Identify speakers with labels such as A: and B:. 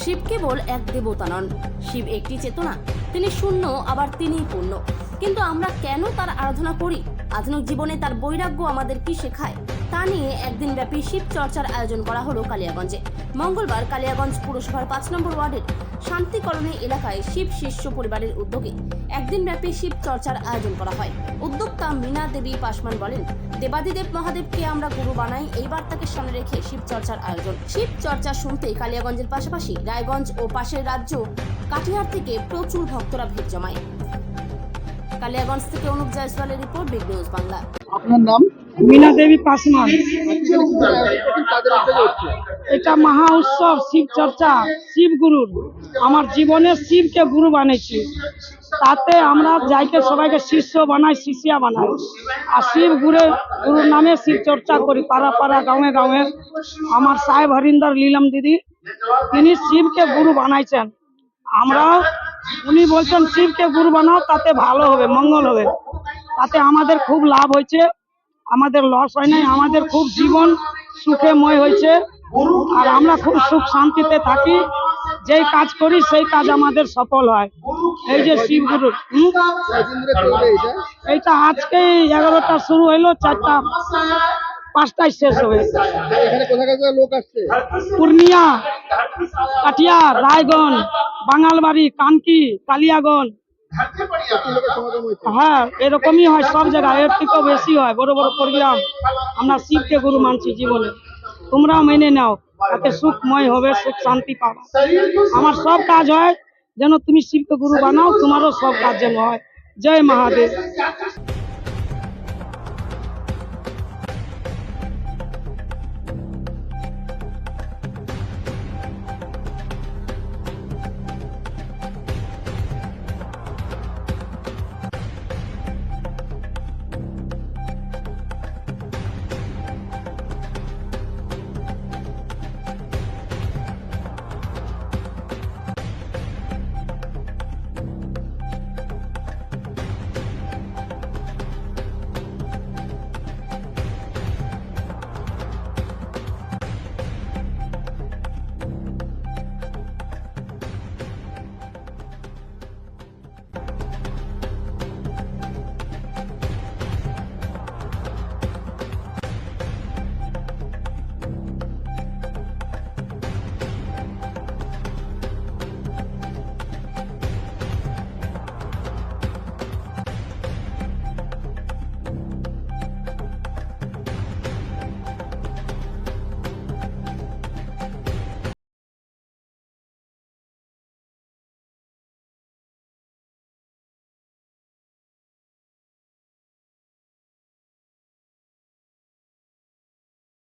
A: শিব কেবল এক দেবতা নন, শিব একটি চেতনা। তিনি শূন্য, আবার তিনিই পূর্ণ। কিন্তু আমরা কেন তার আরাধনা করি? আধুনিক জীবনে তার বৈরাগ্য আমাদের কি শেখায়, তা নিয়ে একদিন ব্যাপী শিব চর্চার আয়োজন করা হলো কালিয়াগঞ্জে। মঙ্গলবার কালিয়াগঞ্জ পুরসভার 5 নম্বর ওয়ার্ডের শান্তি কলোনি এলাকায় শিব শিষ্য পরিবারের উদ্যোগে একদিন ব্যাপী শিব চর্চার আয়োজন করা হয়। উদ্যোক্তা মীনা দেবী পাসওয়ান বলেন, দেবাদিদেব মহাদেবকে আমরা গুরু বানাই, এই বার্তাকে সামনে রেখে শিব চর্চার আয়োজন। শিব চর্চা শুনতে কালিয়াগঞ্জের পাশাপাশি রায়গঞ্জ ও পাশের রাজ্য কাটিহার থেকে প্রচুর ভক্তরা ভিড় জমায়। কালিয়াগঞ্জ থেকে অনুপ জয়সওয়ালের রিপোর্ট, বিগ নিউজ বাংলা।
B: আপনার নাম?
C: মীনা দেবী পাসওয়ান।
B: তাদের উদ্যোগে হচ্ছে
C: এটা মহা উৎসব শিব চর্চা, শিব গুরুর। আমার জীবনে শিবকে গুরু বানিয়েছি, তাতে আমরা যাইকে সবাইকে শিষ্য বানাই, শিষ্যা বানাই। আর শিব গুরুর নামে শিব চর্চা করি পাড়া পাড়া, গাঁয়ে গাঁয়ে। আমার সাহেব হরিন্দর লীলম দিদি, তিনি শিবকে গুরু বানাইছেন। আমরা উনি বলছেন শিবকে গুরু বানাও, তাতে ভালো হবে, মঙ্গল হবে। তাতে আমাদের খুব লাভ হয়েছে, আমাদের লস হয় নাই, আমাদের খুব জীবন সুখেময় হয়েছে। আর আমরা খুব সুখ শান্তিতে থাকি, যেই কাজ করি সেই কাজ আমাদের সফল হয়। এই যে শিবগুরু, এইটা আজকেই 11টা শুরু হইলো, 4টা 5টায় শেষ হবে।
B: এখানে কোথাকার লোক আসছে?
C: পূর্ণিয়া, কাটিয়ার, রায়গঞ্জ, বাঙালবাড়ি, কানকি, কালিয়াগঞ্জ। হ্যাঁ, এরকমই হয় সব জায়গায়, এর থেকেও বেশি হয়, বড় বড় প্রোগ্রাম। আমরা শিবকে গুরু মানছি জীবনে, তোমরাও মেনে নাও, তাতে সুখময় হবে, সুখ শান্তি পাবা। আমার সব কাজ হয় যেন তুমি শিবকে গুরু বানাও, তোমারও সব কাজ যেন হয়। জয় মহাদেব।